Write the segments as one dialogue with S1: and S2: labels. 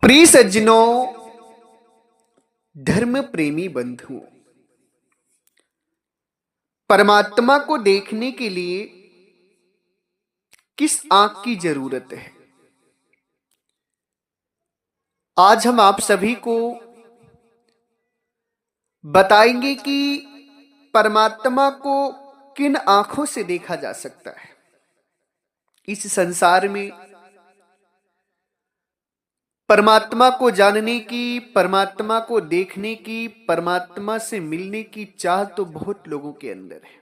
S1: प्रिय सज्जनों, धर्म प्रेमी बंधुओं, परमात्मा को देखने के लिए किस आंख की जरूरत है? आज हम आप सभी को बताएंगे कि परमात्मा को किन आंखों से देखा जा सकता है। इस संसार में परमात्मा को जानने की, परमात्मा को देखने की, परमात्मा से मिलने की चाह तो बहुत लोगों के अंदर है,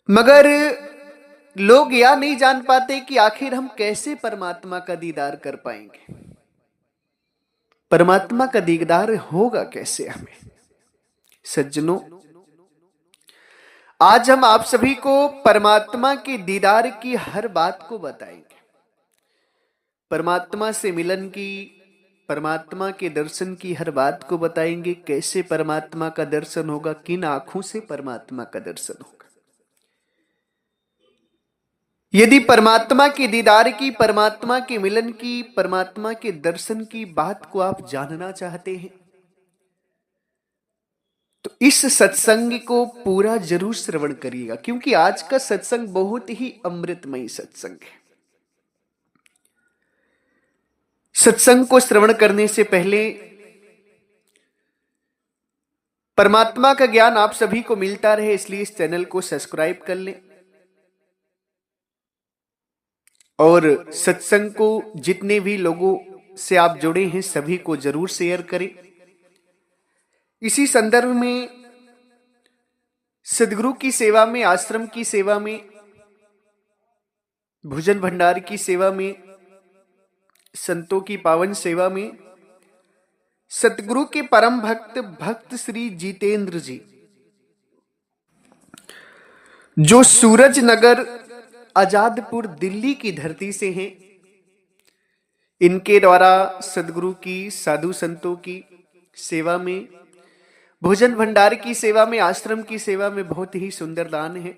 S1: मगर लोग यह नहीं जान पाते कि आखिर हम कैसे परमात्मा का दीदार कर पाएंगे। परमात्मा का दीदार होगा कैसे हमें? सज्जनों, आज हम आप सभी को परमात्मा के दीदार की हर बात को बताएंगे। परमात्मा से मिलन की, परमात्मा के दर्शन की हर बात को बताएंगे। कैसे परमात्मा का दर्शन होगा, किन आंखों से परमात्मा का दर्शन होगा। यदि परमात्मा के दीदार की, परमात्मा के मिलन की, परमात्मा के दर्शन की बात को आप जानना चाहते हैं तो इस सत्संग को पूरा जरूर श्रवण करिएगा, क्योंकि आज का सत्संग बहुत ही अमृतमयी सत्संग है। सत्संग को श्रवण करने से पहले परमात्मा का ज्ञान आप सभी को मिलता रहे, इसलिए इस चैनल को सब्सक्राइब कर लें और सत्संग को जितने भी लोगों से आप जुड़े हैं सभी को जरूर शेयर करें। इसी संदर्भ में सद्गुरु की सेवा में, आश्रम की सेवा में, भोजन भंडार की सेवा में, संतों की पावन सेवा में सतगुरु के परम भक्त भक्त श्री जितेंद्र जी, जो सूरज नगर आजादपुर दिल्ली की धरती से हैं, इनके द्वारा सदगुरु की, साधु संतों की सेवा में, भोजन भंडार की सेवा में, आश्रम की सेवा में बहुत ही सुंदर दान है।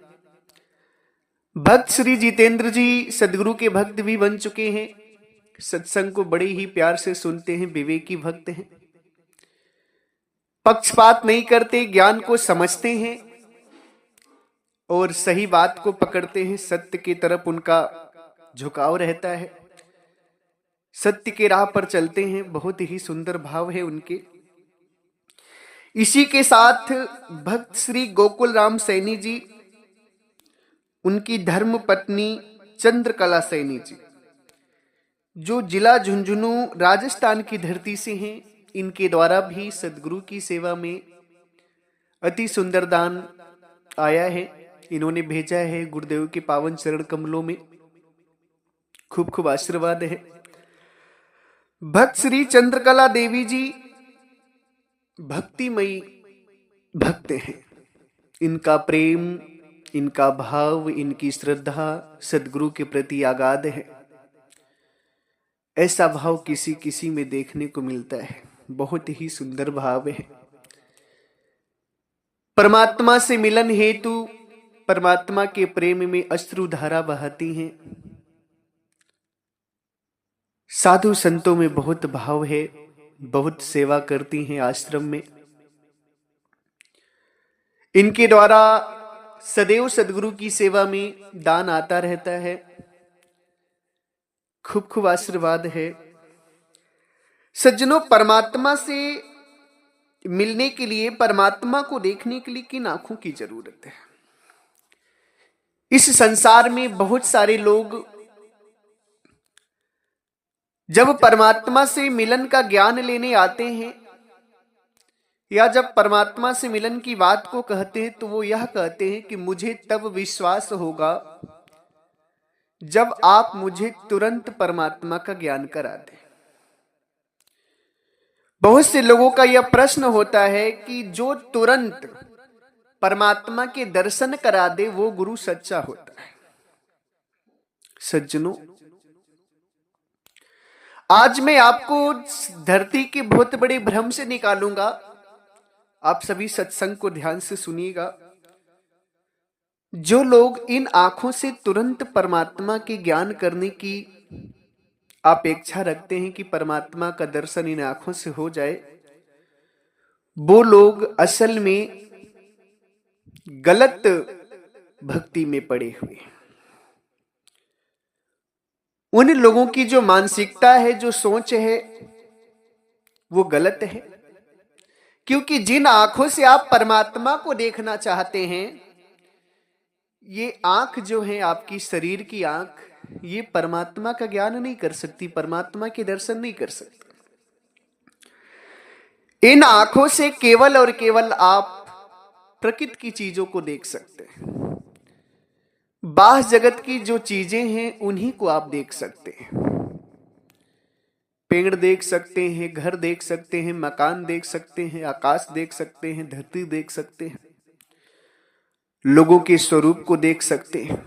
S1: भक्त श्री जितेंद्र जी सदगुरु के भक्त भी बन चुके हैं। सत्संग को बड़े ही प्यार से सुनते हैं, विवेकी भक्त हैं, पक्षपात नहीं करते, ज्ञान को समझते हैं और सही बात को पकड़ते हैं। सत्य की तरफ उनका झुकाव रहता है, सत्य के राह पर चलते हैं। बहुत ही सुंदर भाव है उनके। इसी के साथ भक्त श्री गोकुल राम सैनी जी, उनकी धर्म पत्नी चंद्रकला सैनी जी, जो जिला झुंझुनू राजस्थान की धरती से हैं, इनके द्वारा भी सदगुरु की सेवा में अति सुंदर दान आया है। इन्होंने भेजा है गुरुदेव के पावन चरण कमलों में। खूब खूब आशीर्वाद है। भक्त श्री चंद्रकला देवी जी भक्तिमयी भक्त हैं। इनका प्रेम, इनका भाव, इनकी श्रद्धा सदगुरु के प्रति अगाध है। ऐसा भाव किसी किसी में देखने को मिलता है। बहुत ही सुंदर भाव है। परमात्मा से मिलन हेतु परमात्मा के प्रेम में अश्रुधारा बहाती हैं। साधु संतों में बहुत भाव है, बहुत सेवा करती हैं आश्रम में। इनके द्वारा सदैव सदगुरु की सेवा में दान आता रहता है। खूब खूब आशीर्वाद है। सज्जनों, परमात्मा से मिलने के लिए, परमात्मा को देखने के लिए किन आंखों की जरूरत है? इस संसार में बहुत सारे लोग जब परमात्मा से मिलन का ज्ञान लेने आते हैं या जब परमात्मा से मिलन की बात को कहते हैं तो वो यह कहते हैं कि मुझे तब विश्वास होगा जब आप मुझे तुरंत परमात्मा का ज्ञान करा दें। बहुत से लोगों का यह प्रश्न होता है कि जो तुरंत परमात्मा के दर्शन करा दे वो गुरु सच्चा होता है। सज्जनों, आज मैं आपको धरती के बहुत बड़े भ्रम से निकालूंगा। आप सभी सत्संग को ध्यान से सुनिएगा। जो लोग इन आंखों से तुरंत परमात्मा के ज्ञान करने की अपेक्षा रखते हैं कि परमात्मा का दर्शन इन आंखों से हो जाए, वो लोग असल में गलत भक्ति में पड़े हुए। उन लोगों की जो मानसिकता है, जो सोच है, वो गलत है। क्योंकि जिन आंखों से आप परमात्मा को देखना चाहते हैं, ये आंख जो है आपकी शरीर की आंख, ये परमात्मा का ज्ञान नहीं कर सकती, परमात्मा के दर्शन नहीं कर सकती। इन आंखों से केवल और केवल आप प्रकृति की चीजों को देख सकते हैं। बाह्य जगत की जो चीजें हैं उन्हीं को आप देख सकते हैं। पेड़ देख सकते हैं, घर देख सकते हैं, मकान देख सकते हैं, आकाश देख सकते हैं, धरती देख सकते हैं, लोगों के स्वरूप को देख सकते हैं।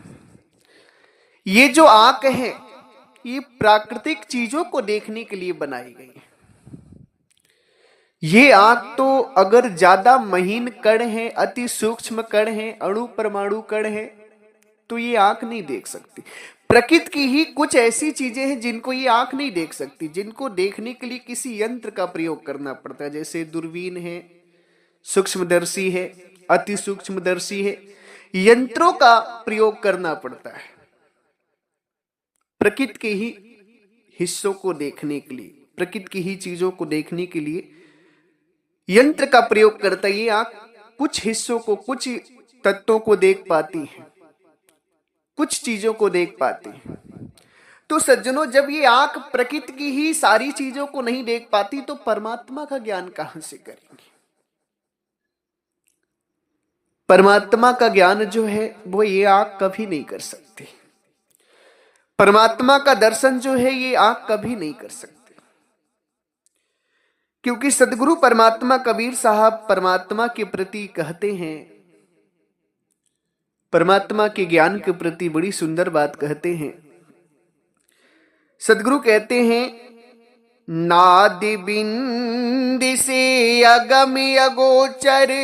S1: ये जो आंख है, ये प्राकृतिक चीजों को देखने के लिए बनाई गई है। ये आंख तो अगर ज्यादा महीन कण है, अति सूक्ष्म कण है, अणु परमाणु कण है, तो ये आंख नहीं देख सकती। प्रकृति की ही कुछ ऐसी चीजें हैं जिनको ये आंख नहीं देख सकती, जिनको देखने के लिए किसी यंत्र का प्रयोग करना पड़ता है। जैसे दूरबीन है, सूक्ष्मदर्शी है, अति सूक्ष्मदर्शी है, यंत्रों का प्रयोग करना पड़ता है प्रकृति के ही हिस्सों को देखने के लिए, प्रकृति की ही चीजों को देखने के लिए यंत्र का प्रयोग करता है। ये आंख कुछ हिस्सों को, कुछ तत्वों को देख पाती है, कुछ चीजों को देख पाती है। तो सज्जनों, जब ये आंख प्रकृति की ही सारी चीजों को नहीं देख पाती, तो परमात्मा का ज्ञान कहां से करेंगे? परमात्मा का ज्ञान जो है वो ये आंख कभी नहीं कर सकती। परमात्मा का दर्शन जो है ये आंख कभी नहीं कर सकती। क्योंकि सदगुरु परमात्मा कबीर साहब परमात्मा के प्रति कहते हैं, परमात्मा के ज्ञान के प्रति बड़ी सुंदर बात कहते हैं। सदगुरु कहते हैं, नादि बिंद से अगम अगोचर,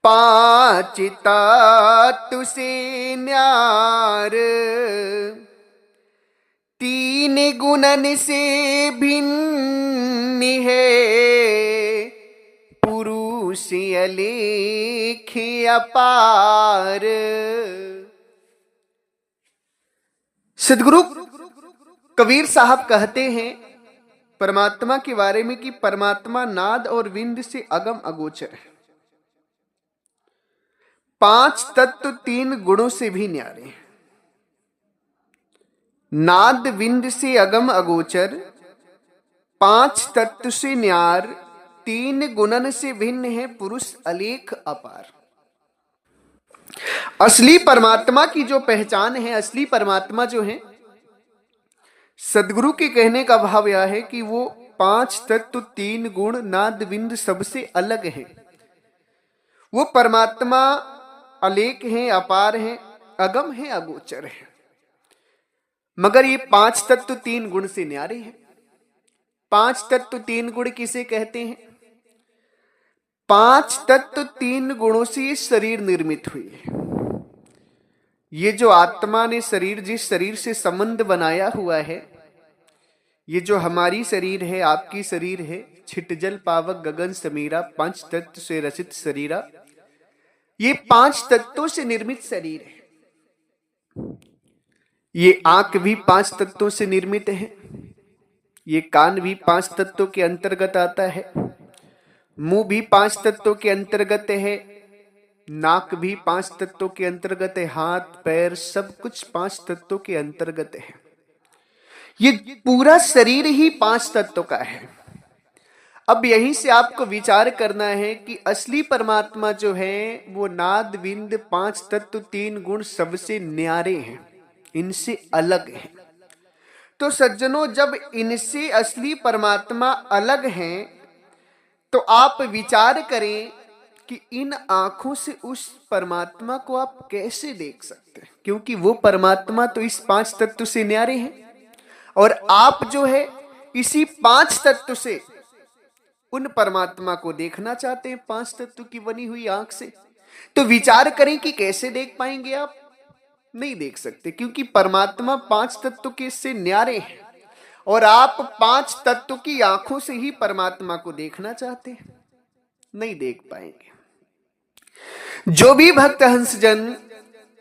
S1: पांच तत्व से न्यार, तीन गुणन से भिन्न है, पुरुष अलेख अपार। सदगुरु कबीर साहब कहते हैं परमात्मा के बारे में कि परमात्मा नाद और विंद से अगम अगोचर है, पांच तत्व तीन गुणों से भी न्यारे हैं। नाद विंद से अगम अगोचर, पांच तत्व से न्यार, तीन गुणन से भिन्न है, पुरुष अलेख अपार। असली परमात्मा की जो पहचान है, असली परमात्मा जो है, सदगुरु के कहने का भाव यह है कि वो पांच तत्व तीन गुण नाद विंद सबसे अलग है। वो परमात्मा अलेख है, अपार है, अगम है, अगोचर है, मगर ये पांच तत्व तीन गुण से न्यारे हैं। पांच तत्व तीन गुण किसे कहते हैं? पांच तत्व तीन गुणों से ये शरीर निर्मित हुई है। ये जो आत्मा ने शरीर, जिस शरीर से संबंध बनाया हुआ है, ये जो हमारी शरीर है, आपकी शरीर है, छिट जल पावक गगन समीरा, पांच तत्व से रचित शरीरा, ये पांच तत्वों से निर्मित शरीर है। ये आंख भी पांच तत्वों से निर्मित है, ये कान भी पांच तत्वों के अंतर्गत आता है, मुंह भी पांच तत्वों के अंतर्गत है, नाक भी पांच तत्वों के अंतर्गत है, हाथ पैर सब कुछ पांच तत्वों के अंतर्गत है। ये पूरा शरीर ही पांच तत्वों का है। अब यहीं से आपको विचार करना है कि असली परमात्मा जो है वो नाद विंद पांच तत्व तीन गुण सबसे न्यारे हैं, इनसे अलग है। तो सज्जनों, जब इनसे असली परमात्मा अलग हैं, तो आप विचार करें कि इन आंखों से उस परमात्मा को आप कैसे देख सकते हैं, क्योंकि वो परमात्मा तो इस पांच तत्व से न्यारे हैं और आप जो है इसी पांच तत्व से उन परमात्मा को देखना चाहते हैं, पांच तत्व की बनी हुई आंख से। तो विचार करें कि कैसे देख पाएंगे आप। नहीं देख सकते, क्योंकि परमात्मा पांच तत्व के से न्यारे हैं और आप पांच तत्व की आंखों से ही परमात्मा को देखना चाहते हैं, नहीं देख पाएंगे। जो भी भक्त हंसजन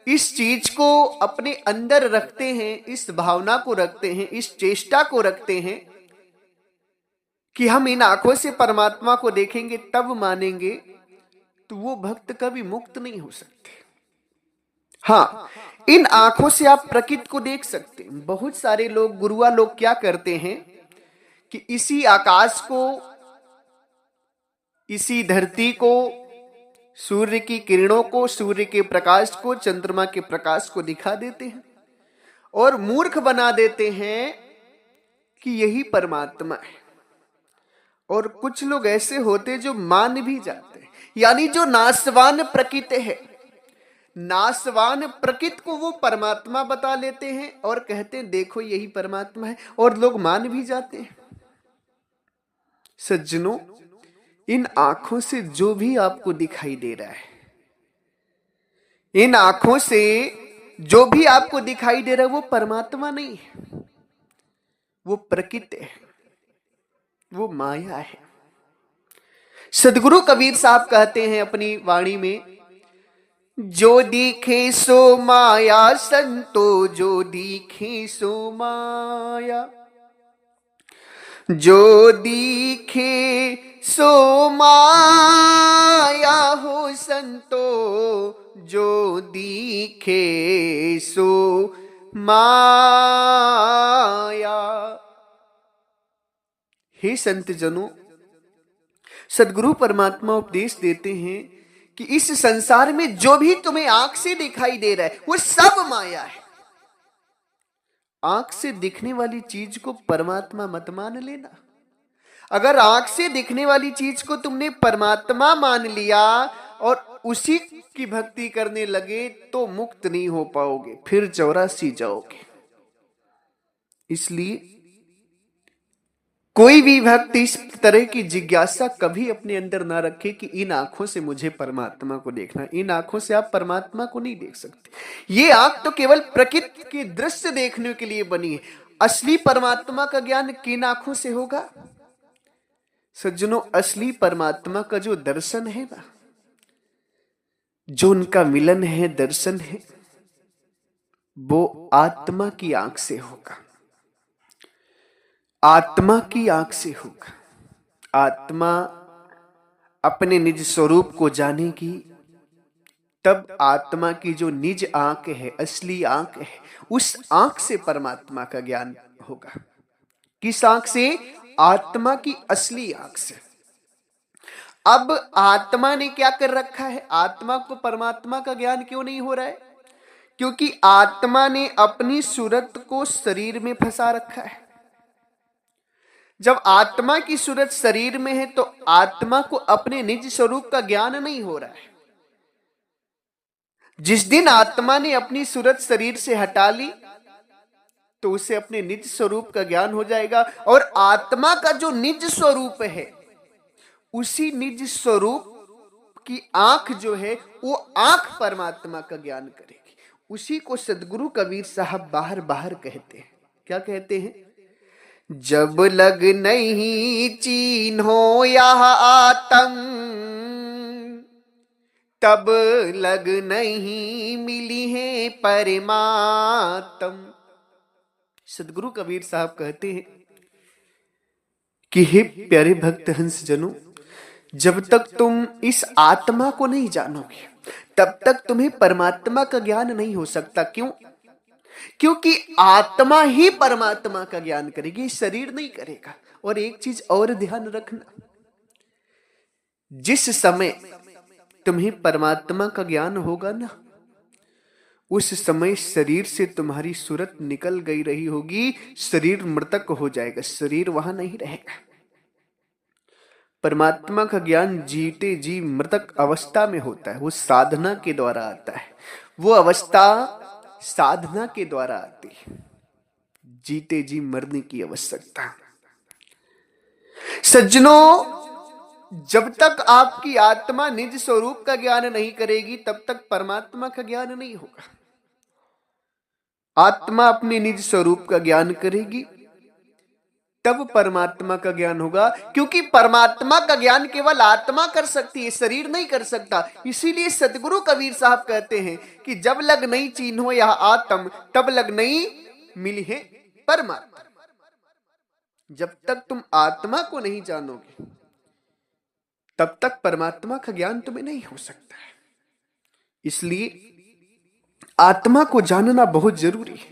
S1: इस चीज को अपने अंदर रखते हैं, इस भावना को रखते हैं, इस चेष्टा को रखते हैं कि हम इन आंखों से परमात्मा को देखेंगे तब मानेंगे, तो वो भक्त कभी मुक्त नहीं हो सकते। हाँ, इन आंखों से आप प्रकृति को देख सकते हैं। बहुत सारे लोग, गुरुआ लोग क्या करते हैं कि इसी आकाश को, इसी धरती को, सूर्य की किरणों को, सूर्य के प्रकाश को, चंद्रमा के प्रकाश को दिखा देते हैं और मूर्ख बना देते हैं कि यही परमात्मा है। और कुछ लोग ऐसे होते जो मान भी जाते हैं, यानी जो नाशवान प्रकृति है, नाशवान प्रकृति को वो परमात्मा बता लेते हैं और कहते हैं देखो यही परमात्मा है, और लोग मान भी जाते हैं। सज्जनों, इन आंखों से जो भी आपको दिखाई दे रहा है, इन आंखों से जो भी आपको दिखाई दे रहा है, वो परमात्मा नहीं है, वो प्रकृति है, वो माया है। सदगुरु कबीर साहब कहते हैं अपनी वाणी में, जो दिखे सो माया संतो, जो दिखे सो माया, जो दिखे सो माया हो संतो, जो दिखे सो माया। हे संत जनों, सदगुरु परमात्मा उपदेश देते हैं कि इस संसार में जो भी तुम्हें आंख से दिखाई दे रहा है वो सब माया है। आंख से दिखने वाली चीज को परमात्मा मत मान लेना। अगर आंख से दिखने वाली चीज को तुमने परमात्मा मान लिया और उसी की भक्ति करने लगे तो मुक्त नहीं हो पाओगे, फिर 84 जाओगे। इसलिए कोई भी भक्त इस तरह की जिज्ञासा कभी अपने अंदर ना रखे कि इन आंखों से मुझे परमात्मा को देखना। इन आंखों से आप परमात्मा को नहीं देख सकते। ये आंख तो केवल प्रकृति के दृश्य देखने के लिए बनी है। असली परमात्मा का ज्ञान किन आंखों से होगा? सज्जनों, असली परमात्मा का जो दर्शन है ना, जो उनका मिलन है, दर्शन है, वो आत्मा की आंख से होगा, आत्मा की आंख से होगा। आत्मा अपने निज स्वरूप को जानेगी, तब आत्मा की जो निज आंख है, असली आंख है, उस आंख से परमात्मा का ज्ञान होगा। किस आंख से? आत्मा की असली आंख से। अब आत्मा ने क्या कर रखा है? आत्मा को परमात्मा का ज्ञान क्यों नहीं हो रहा है? क्योंकि आत्मा ने अपनी सूरत को शरीर में फंसा रखा है। जब आत्मा की सूरत शरीर में है तो आत्मा को अपने निज स्वरूप का ज्ञान नहीं हो रहा है। जिस दिन आत्मा ने अपनी सूरत शरीर से हटा ली तो उसे अपने निज स्वरूप का ज्ञान हो जाएगा, और आत्मा का जो निज स्वरूप है, उसी निज स्वरूप की आंख जो है, वो आंख परमात्मा का ज्ञान करेगी। उसी को सदगुरु कबीर साहब बाहर बाहर कहते हैं। क्या कहते हैं? जब लग नहीं चिन्हो यह आतम, तब लग नहीं मिली है परमात्म। सदगुरु कबीर साहब कहते हैं कि हे प्यारे भक्त हंस जनों, जब तक तुम इस आत्मा को नहीं जानोगे तब तक तुम्हें परमात्मा का ज्ञान नहीं हो सकता। क्यों? क्योंकि आत्मा ही परमात्मा का ज्ञान करेगी, शरीर नहीं करेगा। और एक चीज और ध्यान रखना, जिस समय तुम्हें परमात्मा का ज्ञान होगा ना, उस समय शरीर से तुम्हारी सूरत निकल गई रही होगी, शरीर मृतक हो जाएगा, शरीर वहां नहीं रहेगा। परमात्मा का ज्ञान जीते जी मृतक अवस्था में होता है, वो साधना के द्वारा आता है। वो अवस्था साधना के द्वारा आती है, जीते जी मरने की आवश्यकता। सज्जनों, जब तक आपकी आत्मा निज स्वरूप का ज्ञान नहीं करेगी तब तक परमात्मा का ज्ञान नहीं होगा। आत्मा अपने निज स्वरूप का ज्ञान करेगी, तब परमात्मा का ज्ञान होगा। क्योंकि परमात्मा का ज्ञान केवल आत्मा कर सकती है, शरीर नहीं कर सकता। इसीलिए सदगुरु कबीर साहब कहते हैं कि जब लग नहीं चिन्हो यह आत्म, तब लग नहीं मिली है परमात्मा। जब तक तुम आत्मा को नहीं जानोगे, तब तक परमात्मा का ज्ञान तुम्हें नहीं हो सकता है। इसलिए आत्मा को जानना बहुत जरूरी है।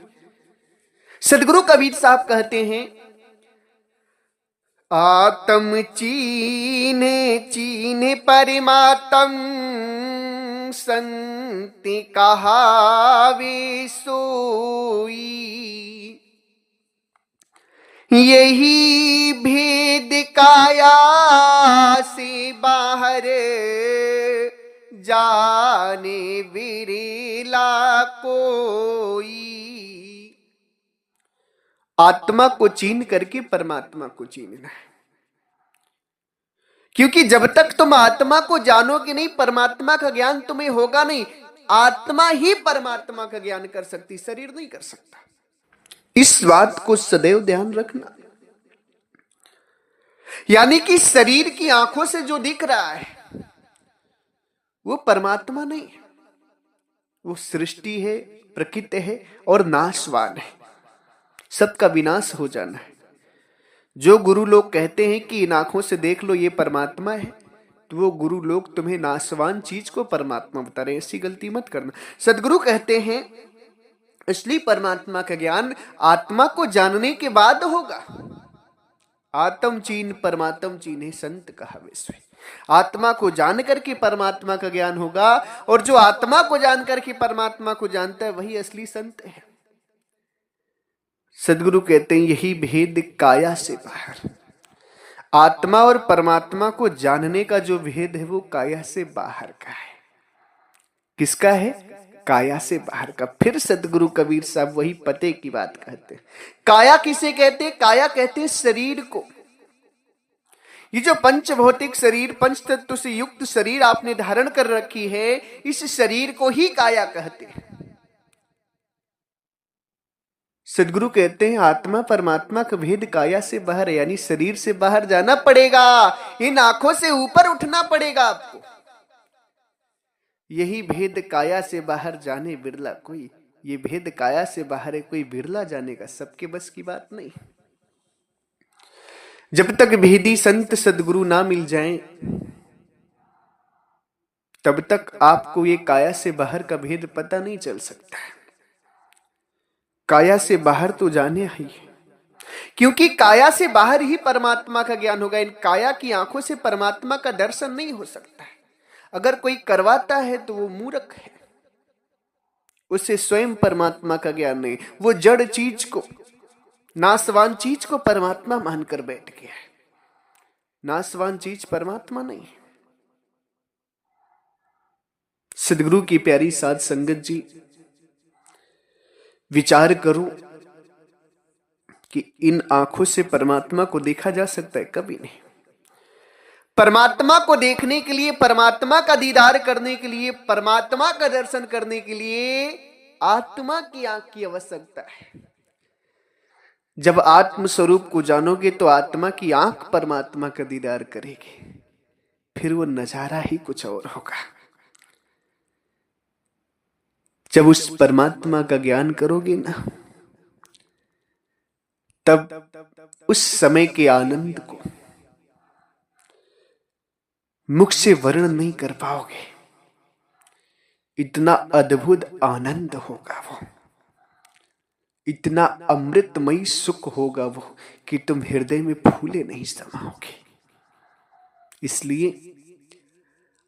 S1: सदगुरु कबीर साहब कहते हैं, आत्म चीने चीने परमात्म, संत कहावे सोई। यही भेद काया से बाहर, जाने विरला कोई। आत्मा को चीन करके परमात्मा को चीनना है। क्योंकि जब तक तुम आत्मा को जानोगे नहीं, परमात्मा का ज्ञान तुम्हें होगा नहीं। आत्मा ही परमात्मा का ज्ञान कर सकती, शरीर नहीं कर सकता। इस बात को सदैव ध्यान रखना। यानी कि शरीर की आंखों से जो दिख रहा है वो परमात्मा नहीं है, वो सृष्टि है, प्रकृति है और नाशवान है। सबका विनाश हो जाना है। जो गुरु लोग कहते हैं कि इन आंखों से देख लो ये परमात्मा है, तो वो गुरु लोग तुम्हें नाशवान चीज को परमात्मा बता रहे हैं। ऐसी गलती मत करना। सदगुरु कहते हैं इसलिए परमात्मा का ज्ञान आत्मा को जानने के बाद होगा। आत्म चीन परमात्म चीन है, संत कहावे सोई। आत्मा को जान करके परमात्मा का ज्ञान होगा, और जो आत्मा को जान करके परमात्मा को जानता है वही असली संत है। सदगुरु कहते हैं यही भेद काया से बाहर। आत्मा और परमात्मा को जानने का जो भेद है वो काया से बाहर का है। किसका है? काया से बाहर का। फिर सदगुरु कबीर साहब वही पते की बात कहते हैं। काया किसे कहते हैं? काया कहते हैं शरीर को। ये जो पंच भौतिक शरीर, पंच तत्व से युक्त शरीर आपने धारण कर रखी है, इस शरीर को ही काया कहते हैं। सदगुरु कहते हैं आत्मा परमात्मा का भेद काया से बाहर है, यानी शरीर से बाहर जाना पड़ेगा। इन आंखों से ऊपर उठना पड़ेगा आपको। यही भेद काया से बाहर जाने बिरला कोई। ये भेद काया से बाहर है, कोई बिरला जाने का, सबके बस की बात नहीं। जब तक भेदी संत सदगुरु ना मिल जाएं, तब तक आपको ये काया से बाहर का भेद पता नहीं चल सकता है। काया से बाहर तो जाने ही है, क्योंकि काया से बाहर ही परमात्मा का ज्ञान होगा। इन काया की आंखों से परमात्मा का दर्शन नहीं हो सकता है। अगर कोई करवाता है तो वो मूर्ख है, उसे स्वयं परमात्मा का ज्ञान नहीं। वो जड़ चीज को, नाशवान चीज को परमात्मा मानकर बैठ गया है। नाशवान चीज परमात्मा नहीं है। सदगुरु की प्यारी साध संगत जी, विचार करो कि इन आंखों से परमात्मा को देखा जा सकता है? कभी नहीं। परमात्मा को देखने के लिए, परमात्मा का दीदार करने के लिए, परमात्मा का दर्शन करने के लिए आत्मा की आंख की आवश्यकता है। जब आत्म स्वरूप को जानोगे तो आत्मा की आंख परमात्मा का दीदार करेगी, फिर वो नजारा ही कुछ और होगा। जब उस परमात्मा का ज्ञान करोगे ना, तब उस समय के आनंद को मुख से वर्णन नहीं कर पाओगे। इतना अद्भुत आनंद होगा वो, इतना अमृतमयी सुख होगा वो कि तुम हृदय में फूले नहीं समाओगे। इसलिए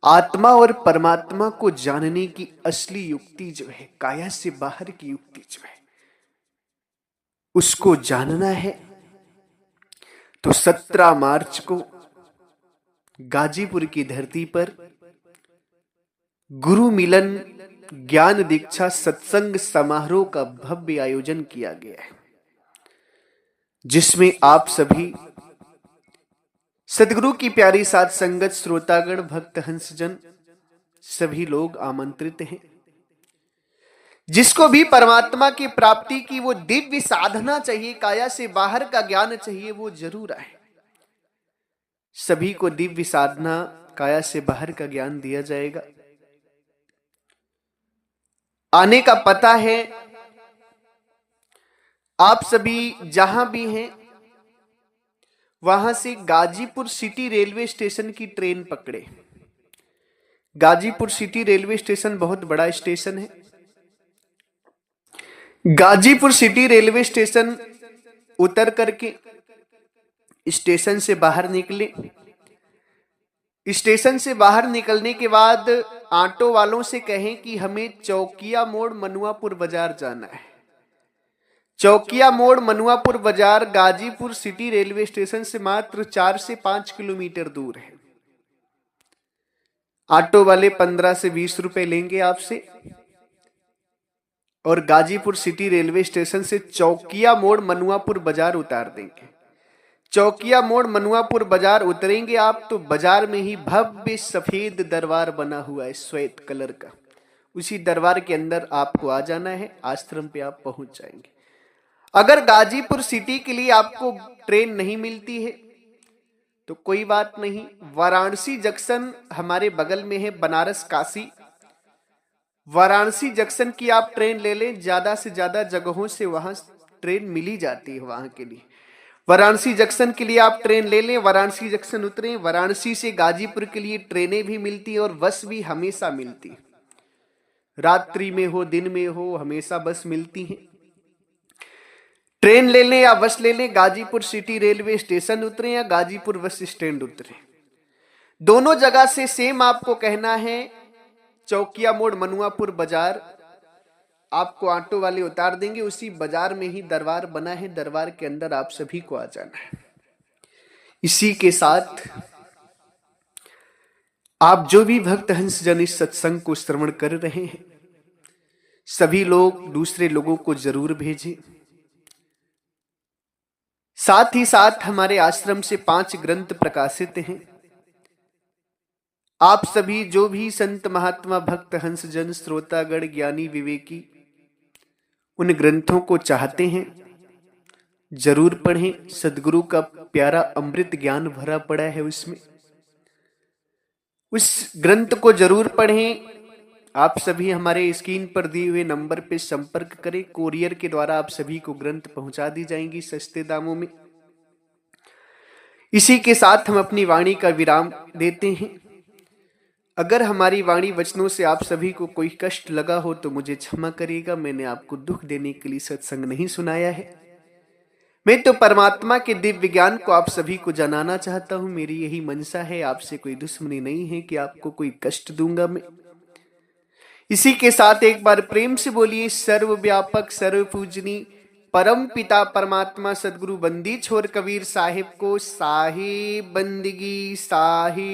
S1: आत्मा और परमात्मा को जानने की असली युक्ति जो है, काया से बाहर की युक्ति जो है, उसको जानना है तो 17 मार्च को गाजीपुर की धरती पर गुरु मिलन ज्ञान दीक्षा सत्संग समारोह का भव्य आयोजन किया गया है, जिसमें आप सभी सदगुरु की प्यारी साध संगत, श्रोतागण, भक्त हंसजन सभी लोग आमंत्रित हैं। जिसको भी परमात्मा की प्राप्ति की वो दिव्य साधना चाहिए, काया से बाहर का ज्ञान चाहिए, वो जरूर आए। सभी को दिव्य साधना काया से बाहर का ज्ञान दिया जाएगा। आने का पता है, आप सभी जहां भी हैं वहां से गाजीपुर सिटी रेलवे स्टेशन की ट्रेन पकड़े। गाजीपुर सिटी रेलवे स्टेशन बहुत बड़ा स्टेशन है। गाजीपुर सिटी रेलवे स्टेशन उतर करके स्टेशन से बाहर निकले। स्टेशन से बाहर निकलने के बाद ऑटो वालों से कहें कि हमें चौकिया मोड़ मनुआपुर बाजार जाना है। चौकिया मोड़ मनुआपुर बाजार गाजीपुर सिटी रेलवे स्टेशन से मात्र 4 से 5 किलोमीटर दूर है। ऑटो वाले 15 से 20 रुपए लेंगे आपसे और गाजीपुर सिटी रेलवे स्टेशन से चौकिया मोड़ मनुआपुर बाजार उतार देंगे। चौकिया मोड़ मनुआपुर बाजार उतरेंगे आप तो बाजार में ही भव्य सफेद दरबार बना हुआ है, श्वेत कलर का। उसी दरबार के अंदर आपको आ जाना है, आश्रम पे आप पहुंच जाएंगे। अगर गाजीपुर सिटी के लिए आपको ट्रेन नहीं मिलती है तो कोई बात नहीं, वाराणसी जंक्शन हमारे बगल में है, बनारस काशी। वाराणसी जंक्शन की आप ट्रेन ले लें, ज्यादा से ज्यादा जगहों से वहां ट्रेन मिली जाती है वहां के लिए। वाराणसी जंक्शन के लिए आप ट्रेन ले लें, वाराणसी जंक्शन उतरें। वाराणसी से गाजीपुर के लिए ट्रेनें भी मिलती है और बस भी हमेशा मिलती है, रात्रि में हो दिन में हो हमेशा बस मिलती है। ट्रेन ले लें या बस ले लें, गाजीपुर सिटी रेलवे स्टेशन उतरे या गाजीपुर बस स्टैंड उतरे, दोनों जगह से सेम आपको कहना है चौकिया मोड़ मनुआपुर बाजार। आपको ऑटो वाले उतार देंगे, उसी बाजार में ही दरबार बना है, दरबार के अंदर आप सभी को आ जाना है। इसी के साथ आप जो भी भक्त हंस जन इस सत्संग को श्रवण कर रहे हैं, सभी लोग दूसरे लोगों को जरूर भेजें। साथ ही साथ हमारे आश्रम से 5 ग्रंथ प्रकाशित हैं। आप सभी जो भी संत महात्मा भक्त हंस जन श्रोतागण ज्ञानी विवेकी उन ग्रंथों को चाहते हैं जरूर पढ़ें। सदगुरु का प्यारा अमृत ज्ञान भरा पड़ा है उसमें, उस ग्रंथ को जरूर पढ़ें। आप सभी हमारे स्क्रीन पर दिए हुए नंबर पे संपर्क करें, कोरियर के द्वारा आप सभी को ग्रंथ पहुंचा दी जाएंगी सस्ते दामों में। इसी के साथ हम अपनी वाणी का विराम देते हैं। अगर हमारी वाणी वचनों से आप सभी को कोई कष्ट लगा हो तो मुझे क्षमा करिएगा, मैंने आपको दुख देने के लिए सत्संग नहीं सुनाया है। मैं तो परमात्मा के दिव्य ज्ञान को आप सभी को जनाना चाहता हूं, मेरी यही मनसा है, आपसे कोई दुश्मनी नहीं है कि आपको कोई कष्ट दूंगा मैं। इसी के साथ एक बार प्रेम से बोलिए, सर्वव्यापक सर्व पूजनी परम पिता परमात्मा सदगुरु बंदी छोर कबीर साहिब को साहिब बंदगी साहिब।